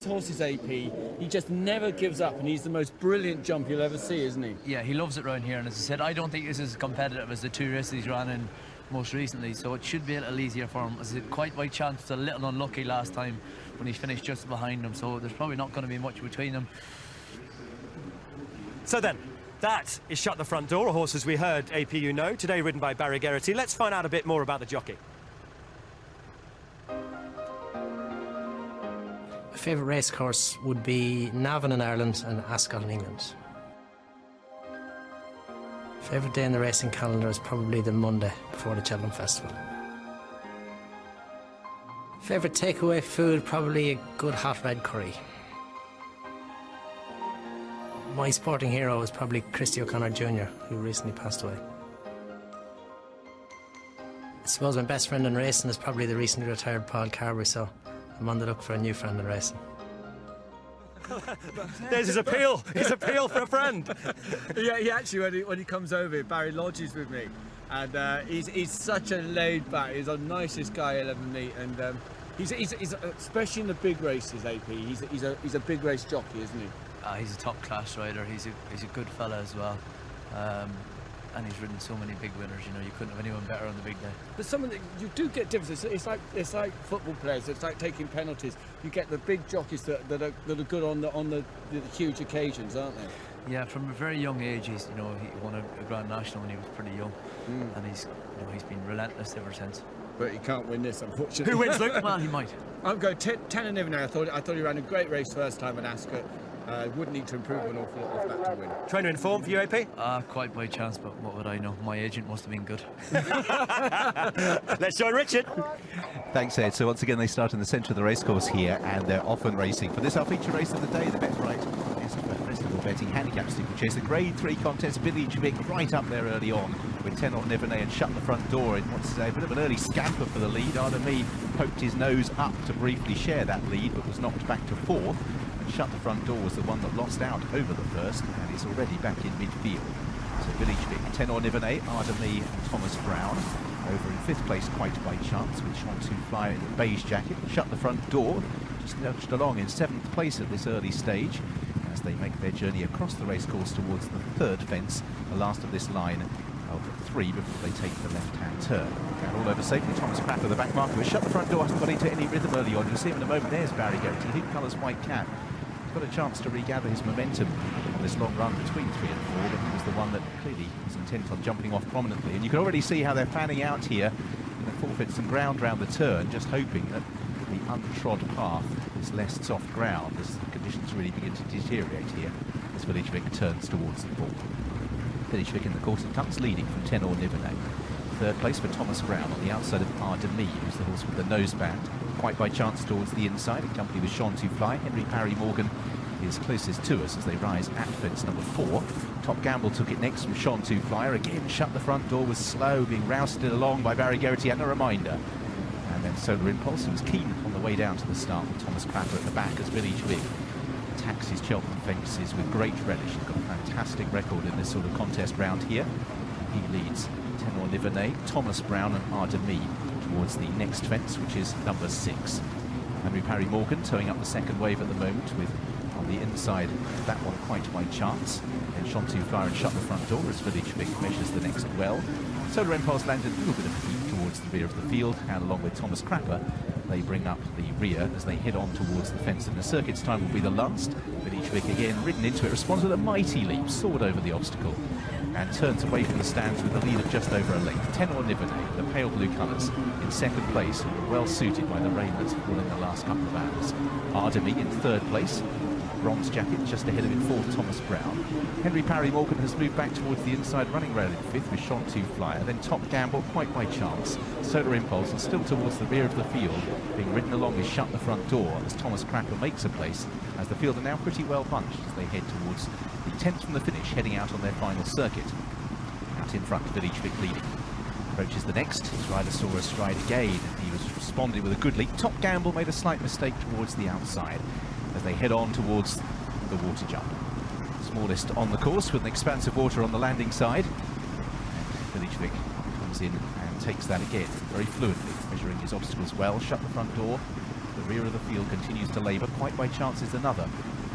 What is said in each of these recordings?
horses, AP. He just never gives up, and he's the most brilliant jump you'll ever see, isn't he? Yeah, he loves it round here, and as I said, I don't think this is as competitive as the 2 races he's ran in most recently, so it should be a little easier for him. As I said, quite by chance, was a little unlucky last time when he finished just behind him, so there's probably not going to be much between them. So then, that is Shut the Front Door, a horse, as we heard, AP You Know, today ridden by Barry Geraghty. Let's find out a bit more about the jockey. My favourite race course would be Navan in Ireland and Ascot in England. Favourite day in the racing calendar is probably the Monday before the Cheltenham Festival. Favourite takeaway food, probably a good hot red curry. My sporting hero is probably Christy O'Connor Jr., who recently passed away. I suppose my best friend in racing is probably the recently retired Paul Carberry, so I'm on the look for a new friend in racing. There's his appeal for a friend. Yeah, he actually, when he comes over, Barry lodges with me, and he's such a laid back. He's the nicest guy I'll ever meet, and he's especially in the big races. AP, he's a big race jockey, isn't he? He's a top class rider. He's a good fella as well, and he's ridden so many big winners. You know, you couldn't have anyone better on the big day. But some of you do get differences. It's like football players. It's like taking penalties. You get the big jockeys that are good on the huge occasions, aren't they? Yeah, from a very young age, he won a Grand National when he was pretty young, and he's been relentless ever since. But he can't win this, unfortunately. Who wins, Luke? Well, he might. I'm going 10 and even now. I thought he ran a great race first time at Ascot. Would need to improve an awful lot off that to win. Trainer in form for you, AP? Quite by chance, but what would I know? My agent must have been good. Let's join Richard. Thanks, Ed. So once again, they start in the centre of the racecourse here, and they're off and racing. For this, our feature race of the day, the BetBright Festival Betting Handicap Steeplechase, the Grade 3 contest. Village Vic right up there early on with 10 on Nivernais and Shut the Front Door. It wants to say a bit of an early scamper for the lead. Ardemi poked his nose up to briefly share that lead, but was knocked back to 4th. Shut the Front Door was the one that lost out over the first, and is already back in midfield. So Village Vic, 10 on Nivernais, Ardemi and Thomas Brown. Over in 5th place quite by chance with Shantou Fly in the beige jacket. Shut the Front Door just nudged along in 7th place at this early stage as they make their journey across the racecourse towards the 3rd fence, the last of this line of 3 before they take the left-hand turn. And all over safely, Thomas Pratt at the back marker. Shut the Front Door hasn't got into any rhythm early on. You'll see him in a moment. There's Barry Geraghty, who colours white cap. Got a chance to regather his momentum on this long run between 3 and 4, but he was the one that clearly was intent on jumping off prominently. And you can already see how they're fanning out here. They forfeit some ground round the turn, just hoping that the untrod path is less soft ground as the conditions really begin to deteriorate here as Village Vic turns towards the ball. Village Vic in the course, it comes leading from 10 or Nivernais. 3rd place for Thomas Brown on the outside of Ardemi, who's the horse with the noseband. Quite by chance towards the inside, accompanied with Shantou Fly. Henry Parry Morgan is closest to us as they rise at fence number 4. Top Gamble took it next from Shantou Flyer. Again, Shut the Front Door was slow, being rousted along by Barry Geraghty and a reminder. And then Solar Impulse, who was keen on the way down to the start with Thomas Crapper at the back as Village Vic attacks his Cheltenham fences with great relish. He's got a fantastic record in this sort of contest round here. He leads 10 or Nivernais, Thomas Brown and Ardemi towards the next fence, which is number 6. Henry Parry Morgan towing up the second wave at the moment with on the inside that one quite by chance. Then Shantou Fire and Shut the Front Door as Village Vic measures the next well. Solar Impulse landed a little bit of heat towards the rear of the field, and along with Thomas Crapper they bring up the rear as they head on towards the fence, and the circuit's time will be the last. Village Vic again ridden into it, responds with a mighty leap, soared over the obstacle and turns away from the stands with a lead of just over a length. 10 or Nivernais, the pale blue colours, in 2nd place, well suited by the rain that's fallen the last couple of hours. Ardemi in 3rd place, bronze jacket just ahead of him, 4th Thomas Brown. Henry Parry Morgan has moved back towards the inside running rail in 5th with Shantou Flyer. Then Top Gamble quite by chance. Solar Impulse and still towards the rear of the field, being ridden along is Shut the Front Door as Thomas Crapper makes a place, as the field are now pretty well bunched as they head towards the 10th from the finish, heading out on their final circuit. Out in front, Village Vic leading. Approaches the next, his rider saw a stride again. He was responding with a good leap. Top Gamble made a slight mistake towards the outside as they head on towards the water jump. Smallest on the course with an expanse of water on the landing side. And Village Vic comes in and takes that again very fluently, measuring his obstacles well. Shut the Front Door The rear of the field continues to labour. Quite by chance is another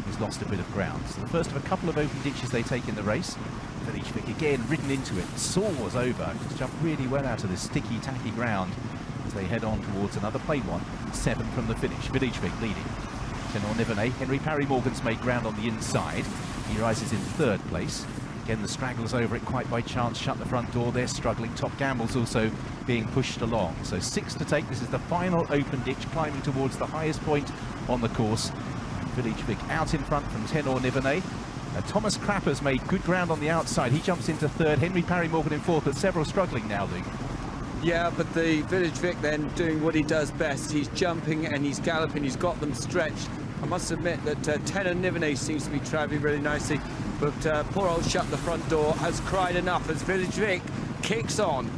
who's lost a bit of ground. So the first of a couple of open ditches they take in the race. Village Vic again ridden into it, soars over, just jumped really well out of this sticky, tacky ground as they head on towards another plate one. 7 from the finish. Village Vic leading. Tenor Nivernais. Henry Parry Morgan's made ground on the inside. He rises in 3rd place. Again, the stragglers over it quite by chance shut the front door. They're struggling. Top Gamble's also being pushed along. So 6 to take. This is the final open ditch, climbing towards the highest point on the course. Village Vic out in front from Tenor Nivernais. Thomas Crapper's made good ground on the outside. He jumps into 3rd. Henry Parry Morgan in 4th, but several struggling now, Luke. Yeah, but the Village Vic then doing what he does best. He's jumping and he's galloping. He's got them stretched. I must admit that Tenor Nivernais seems to be travelling really nicely, but poor old Shut the Front Door has cried enough as Village Vic kicks on.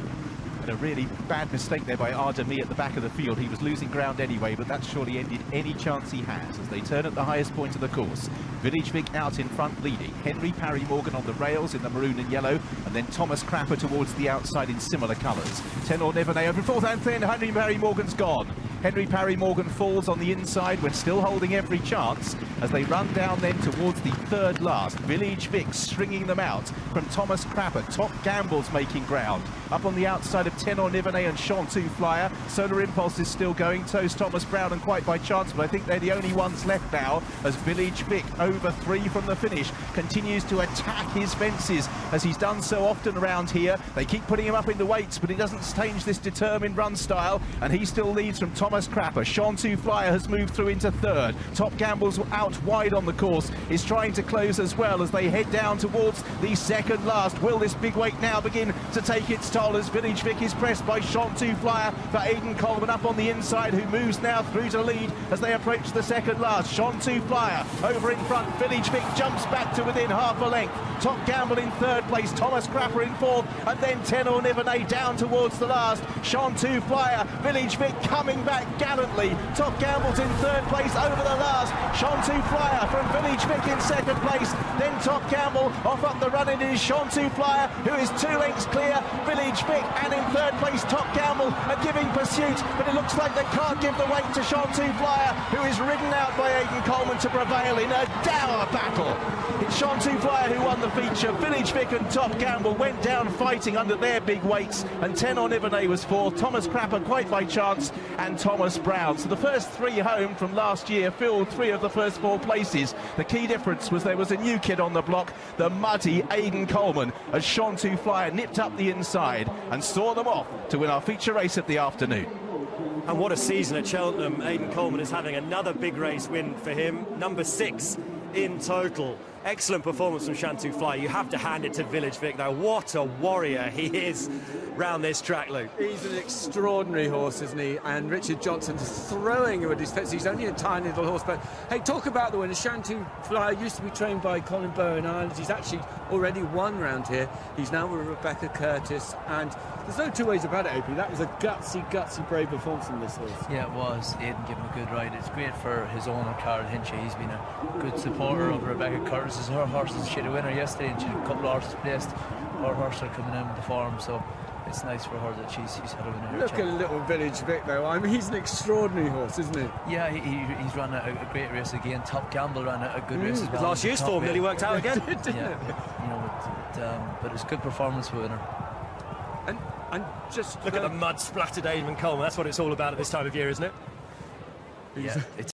And a really bad mistake there by Ardemi at the back of the field. He was losing ground anyway, but that surely ended any chance he has as they turn at the highest point of the course. Village Vic out in front leading. Henry Parry Morgan on the rails in the maroon and yellow, and then Thomas Crapper towards the outside in similar colours. Tenor Nivernais over 4th and then Henry Parry Morgan's gone. Henry Parry Morgan falls on the inside when still holding every chance as they run down then towards the 3rd last. Village Vic stringing them out from Thomas Crapper. Top Gamble's making ground. Up on the outside of Tenor Nivernais and Shantou Flyer. Solar Impulse is still going. Toes Thomas Brown and quite by chance, but I think they're the only ones left now as Village Vic over 3 from the finish continues to attack his fences as he's done so often around here. They keep putting him up in the weights, but it doesn't change this determined run style, and he still leads from Thomas Crapper. Shantou Flyer has moved through into 3rd. Top Gamble's out wide on the course, is trying to close as well as they head down towards the 2nd last. Will this big weight now begin to take its toll as Village Vic is pressed by Shantou Flyer for Aidan Coleman up on the inside, who moves now through to lead as they approach the 2nd last. Shantou Flyer over in front. Village Vic jumps back to within half a length. Top Gamble in 3rd place. Thomas Crapper in 4th, and then Tenor Nivernais down towards the last. Shantou Flyer. Village Vic coming back gallantly. Top Gamble's in 3rd place over the last. Shantou Flyer from Village Vic in 2nd place. Then Top Gamble off up the run. It is Shantou Flyer who is 2 lengths clear. Village Vic and in 3rd place Top Gamble are giving pursuit, but it looks like they can't give the weight to Shantou Flyer, who is ridden out by Aidan Coleman to prevail in a dour battle. It's Shantou Flyer who won the feature. Village Vic and Top Gamble went down fighting under their big weights, and Tenor Nivernais was 4th. Thomas Crapper quite by chance, and Thomas Brown. So the first 3 home from last year filled 3 of the first 4 places. The key difference was there was a new kid on the block, the muddy Aidan Coleman, as Shantou Flyer nipped up the inside and saw them off to win our feature race of the afternoon. And what a season at Cheltenham. Aidan Coleman is having another big race win for him, number 6 in total. Excellent performance from Shantou Flyer. You have to hand it to Village Vic, though. What a warrior he is round this track, Luke. He's an extraordinary horse, isn't he? And Richard Johnson's throwing him at his fence. He's only a tiny little horse, but hey, talk about the winner. Shantou Flyer used to be trained by Colin Bowe in Ireland. He's actually already won round here. He's now with Rebecca Curtis, and there's no 2 ways about it, Opie. That was a gutsy, brave performance from this horse. Yeah, it was. Aidan gave him a good ride. It's great for his owner, Carol Hinchy. He's been a good supporter of Rebecca Curtis. Her horses, she had a winner yesterday, and she had a couple of horses placed. Her horses are coming in with the form, so it's nice for her that she's had a winner here. Look at little Village Vic, though. I mean, he's an exextraordinary horse, isn't he? Yeah, he's run a great race again. Top Gamble ran a good race as well. Last year's form nearly worked out again. Yeah, you know, but it's a good performance for winner. And just look at the mud splattered Aidan Coleman. That's what it's all about at this time of year, isn't it? Yeah, it's